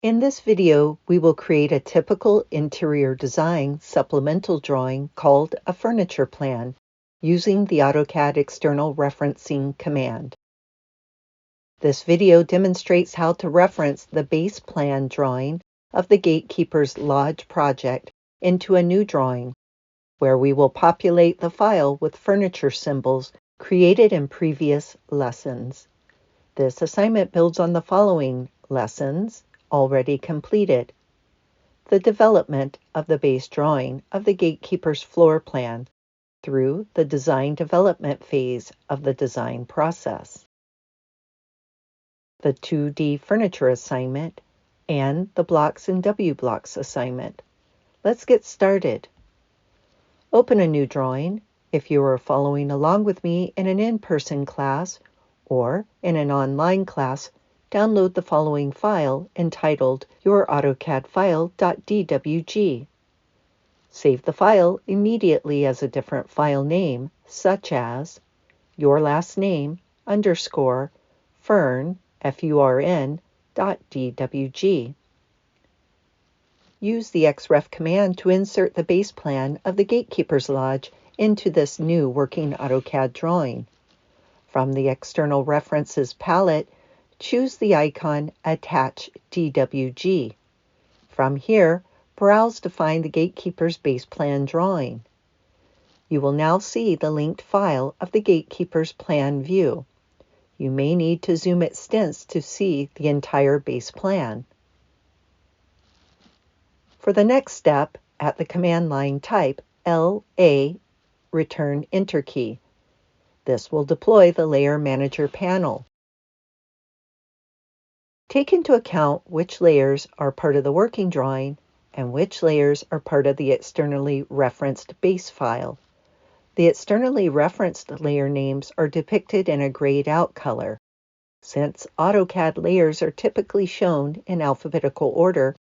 In this video, we will create a typical interior design supplemental drawing called a furniture plan using the AutoCAD external referencing command. This video demonstrates how to reference the base plan drawing of the Gatekeeper's Lodge project into a new drawing, where we will populate the file with furniture symbols created in previous lessons. This assignment builds on the following lessons already completed: the development of the base drawing of the Gatekeeper's floor plan through the design development phase of the design process, the 2D furniture assignment, and the blocks and W blocks assignment. Let's get started. Open a new drawing. If you are following along with me in an in-person class or in an online class, download the following file entitled Your AutoCAD File.dwg. Save the file immediately as a different file name, such as your last name _ fern, F-U-R-N, .dwg. Use the Xref command to insert the base plan of the Gatekeeper's Lodge into this new working AutoCAD drawing. From the External References palette, choose the icon Attach DWG. From here, browse to find the Gatekeeper's base plan drawing. You will now see the linked file of the Gatekeeper's plan view. You may need to zoom extents to see the entire base plan. For the next step, at the command line, type LA, return Enter key. This will deploy the Layer Manager panel. Take into account which layers are part of the working drawing and which layers are part of the externally referenced base file. The externally referenced layer names are depicted in a grayed out color. Since AutoCAD layers are typically shown in alphabetical order,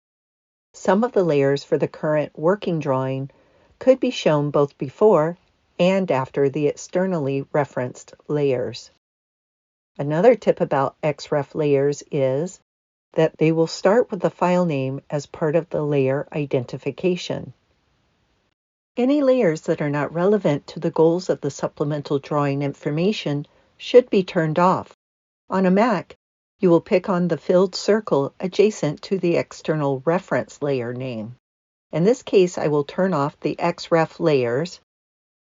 some of the layers for the current working drawing could be shown both before and after the externally referenced layers. Another tip about Xref layers is that they will start with the file name as part of the layer identification. Any layers that are not relevant to the goals of the supplemental drawing information should be turned off. On a Mac, you will pick on the filled circle adjacent to the external reference layer name. In this case, I will turn off the Xref layers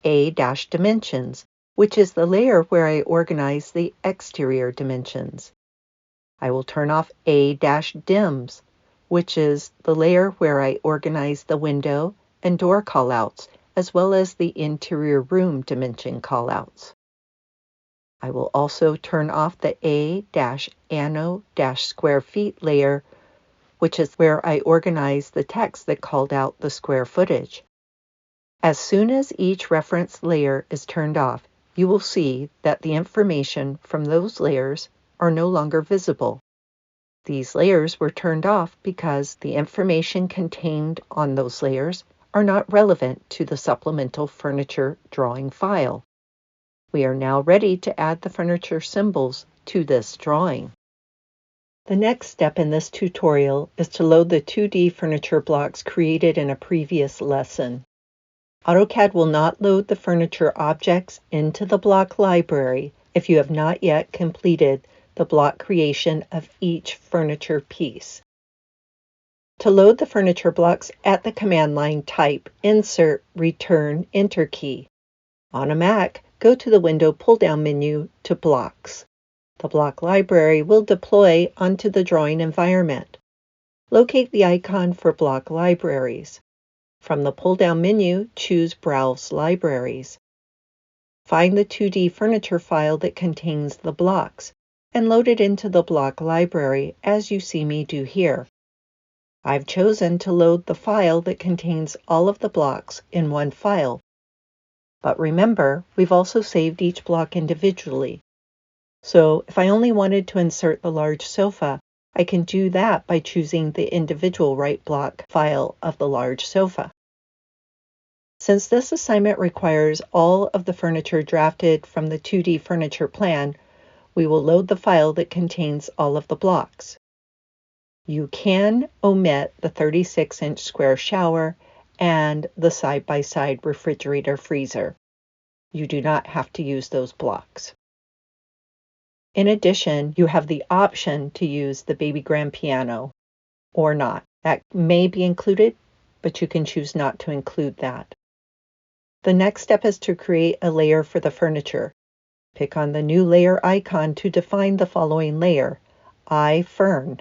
A-dimensions, which is the layer where I organize the exterior dimensions. I will turn off A-dims, which is the layer where I organize the window and door callouts, as well as the interior room dimension callouts. I will also turn off the A-anno-square feet layer, which is where I organize the text that called out the square footage. As soon as each reference layer is turned off, you will see that the information from those layers are no longer visible. These layers were turned off because the information contained on those layers are not relevant to the supplemental furniture drawing file. We are now ready to add the furniture symbols to this drawing. The next step in this tutorial is to load the 2D furniture blocks created in a previous lesson. AutoCAD will not load the furniture objects into the block library if you have not yet completed the block creation of each furniture piece. To load the furniture blocks at the command line, type Insert, return Enter key. On a Mac, go to the Window pull-down menu to Blocks. The block library will deploy onto the drawing environment. Locate the icon for block libraries. From the pull-down menu, choose Browse Libraries. Find the 2D furniture file that contains the blocks and load it into the block library as you see me do here. I've chosen to load the file that contains all of the blocks in one file. But remember, we've also saved each block individually. So if I only wanted to insert the large sofa, I can do that by choosing the individual right block file of the large sofa. Since this assignment requires all of the furniture drafted from the 2D furniture plan, we will load the file that contains all of the blocks. You can omit the 36-inch square shower and the side-by-side refrigerator freezer. You do not have to use those blocks. In addition, you have the option to use the baby grand piano or not. That may be included, but you can choose not to include that. The next step is to create a layer for the furniture. Pick on the new layer icon to define the following layer: iFern,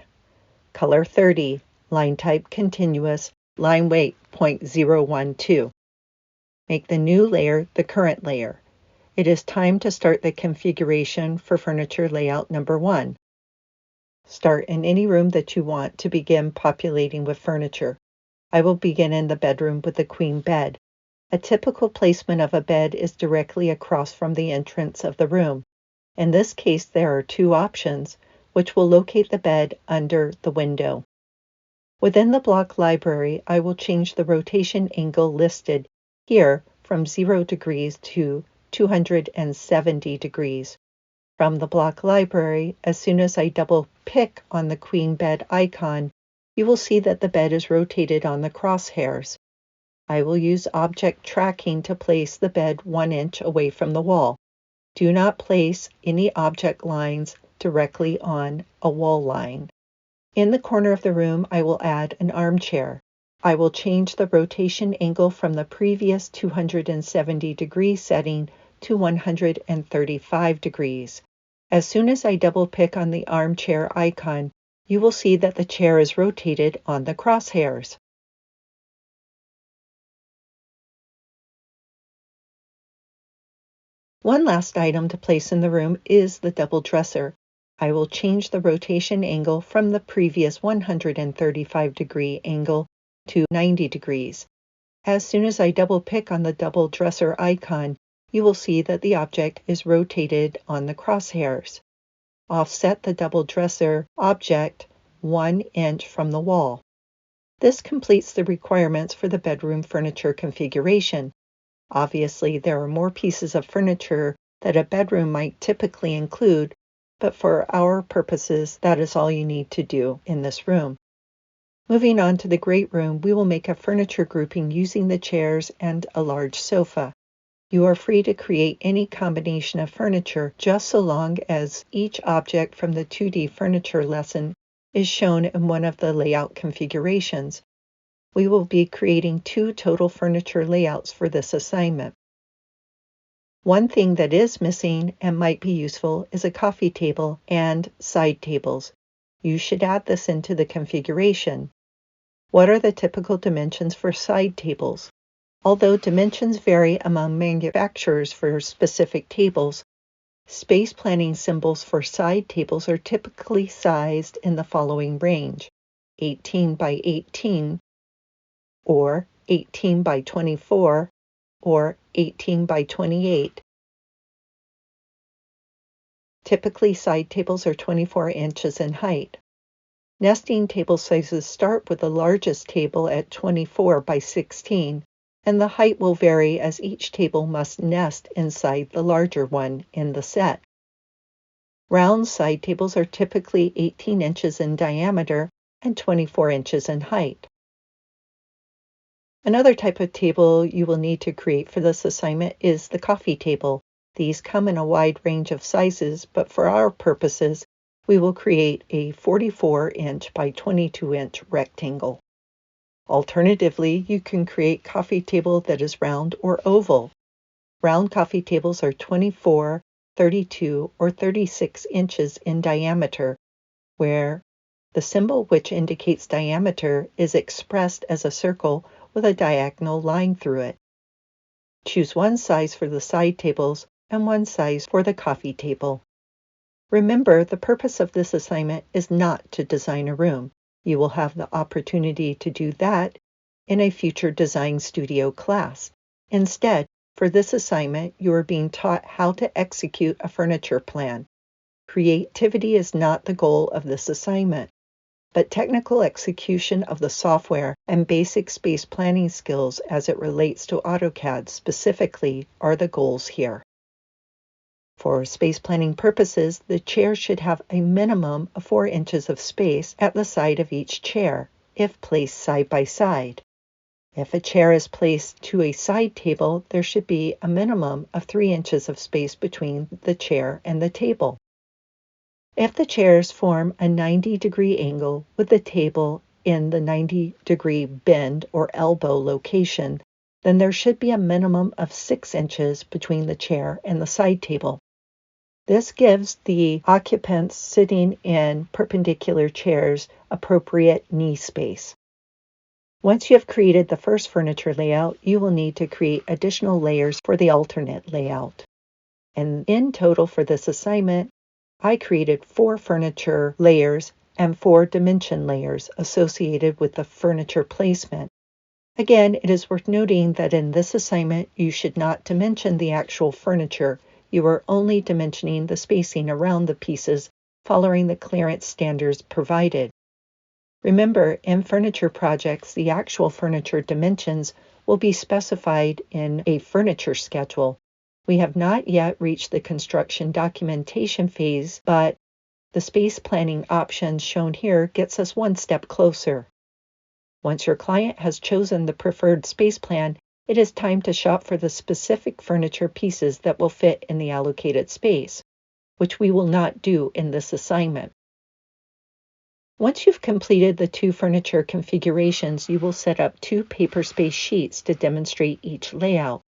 color 30, line type continuous, line weight 0.012. Make the new layer the current layer. It is time to start the configuration for furniture layout number 1. Start in any room that you want to begin populating with furniture. I will begin in the bedroom with the queen bed. A typical placement of a bed is directly across from the entrance of the room. In this case, there are 2 options, which will locate the bed under the window. Within the block library, I will change the rotation angle listed here from 0 degrees to 270 degrees. From the block library, as soon as I double-click on the queen bed icon, you will see that the bed is rotated on the crosshairs. I will use object tracking to place the bed 1 inch away from the wall. Do not place any object lines directly on a wall line. In the corner of the room, I will add an armchair. I will change the rotation angle from the previous 270-degree setting to 135 degrees. As soon as I double-click on the armchair icon, you will see that the chair is rotated on the crosshairs. One last item to place in the room is the double dresser. I will change the rotation angle from the previous 135-degree angle to 90 degrees. As soon as I double-click on the double dresser icon, you will see that the object is rotated on the crosshairs. Offset the double dresser object 1 inch from the wall. This completes the requirements for the bedroom furniture configuration. Obviously, there are more pieces of furniture that a bedroom might typically include, but for our purposes, that is all you need to do in this room. Moving on to the great room, we will make a furniture grouping using the chairs and a large sofa. You are free to create any combination of furniture just so long as each object from the 2D furniture lesson is shown in one of the layout configurations. We will be creating 2 total furniture layouts for this assignment. One thing that is missing and might be useful is a coffee table and side tables. You should add this into the configuration. What are the typical dimensions for side tables? Although dimensions vary among manufacturers for specific tables, space planning symbols for side tables are typically sized in the following range: 18 by 18, or 18 by 24, or 18 by 28. Typically, side tables are 24 inches in height. Nesting table sizes start with the largest table at 24 by 16, and the height will vary as each table must nest inside the larger one in the set. Round side tables are typically 18 inches in diameter and 24 inches in height. Another type of table you will need to create for this assignment is the coffee table. These come in a wide range of sizes, but for our purposes, we will create a 44-inch by 22-inch rectangle. Alternatively, you can create a coffee table that is round or oval. Round coffee tables are 24, 32, or 36 inches in diameter, where the symbol which indicates diameter is expressed as a circle with a diagonal line through it. Choose one size for the side tables and one size for the coffee table. Remember, the purpose of this assignment is not to design a room. You will have the opportunity to do that in a future design studio class. Instead, for this assignment, you are being taught how to execute a furniture plan. Creativity is not the goal of this assignment, but technical execution of the software and basic space planning skills as it relates to AutoCAD specifically are the goals here. For space planning purposes, the chairs should have a minimum of 4 inches of space at the side of each chair, if placed side by side. If a chair is placed to a side table, there should be a minimum of 3 inches of space between the chair and the table. If the chairs form a 90-degree angle with the table in the 90-degree bend or elbow location, then there should be a minimum of 6 inches between the chair and the side table. This gives the occupants sitting in perpendicular chairs appropriate knee space. Once you have created the first furniture layout, you will need to create additional layers for the alternate layout. And in total for this assignment, I created 4 furniture layers and 4 dimension layers associated with the furniture placement. Again, it is worth noting that in this assignment, you should not dimension the actual furniture. You are only dimensioning the spacing around the pieces following the clearance standards provided. Remember, in furniture projects, the actual furniture dimensions will be specified in a furniture schedule. We have not yet reached the construction documentation phase, but the space planning option shown here gets us one step closer. Once your client has chosen the preferred space plan, it is time to shop for the specific furniture pieces that will fit in the allocated space, which we will not do in this assignment. Once you've completed the 2 furniture configurations, you will set up 2 paper space sheets to demonstrate each layout.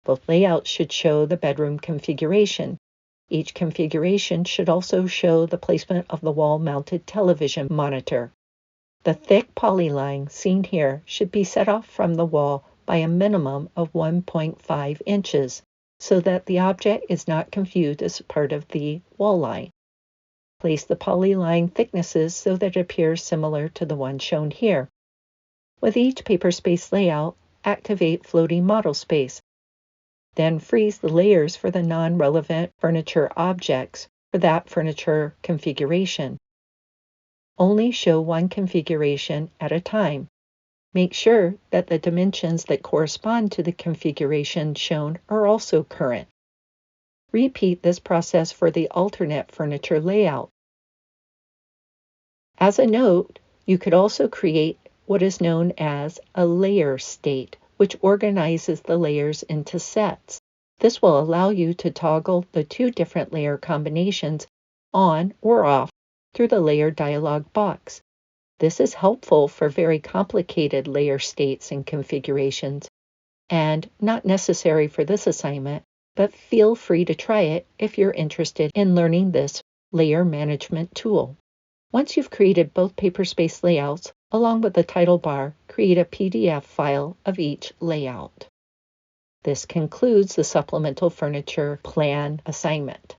Both layouts should show the bedroom configuration. Each configuration should also show the placement of the wall-mounted television monitor. The thick polyline seen here should be set off from the wall by a minimum of 1.5 inches, so that the object is not confused as part of the wall line. Place the polyline thicknesses so that it appears similar to the one shown here. With each paper space layout, activate floating model space. Then freeze the layers for the non-relevant furniture objects for that furniture configuration. Only show one configuration at a time. Make sure that the dimensions that correspond to the configuration shown are also current. Repeat this process for the alternate furniture layout. As a note, you could also create what is known as a layer state, which organizes the layers into sets. This will allow you to toggle the 2 different layer combinations on or off through the layer dialog box. This is helpful for very complicated layer states and configurations, and not necessary for this assignment, but feel free to try it if you're interested in learning this layer management tool. Once you've created both paper space layouts, along with the title bar, create a PDF file of each layout. This concludes the supplemental furniture plan assignment.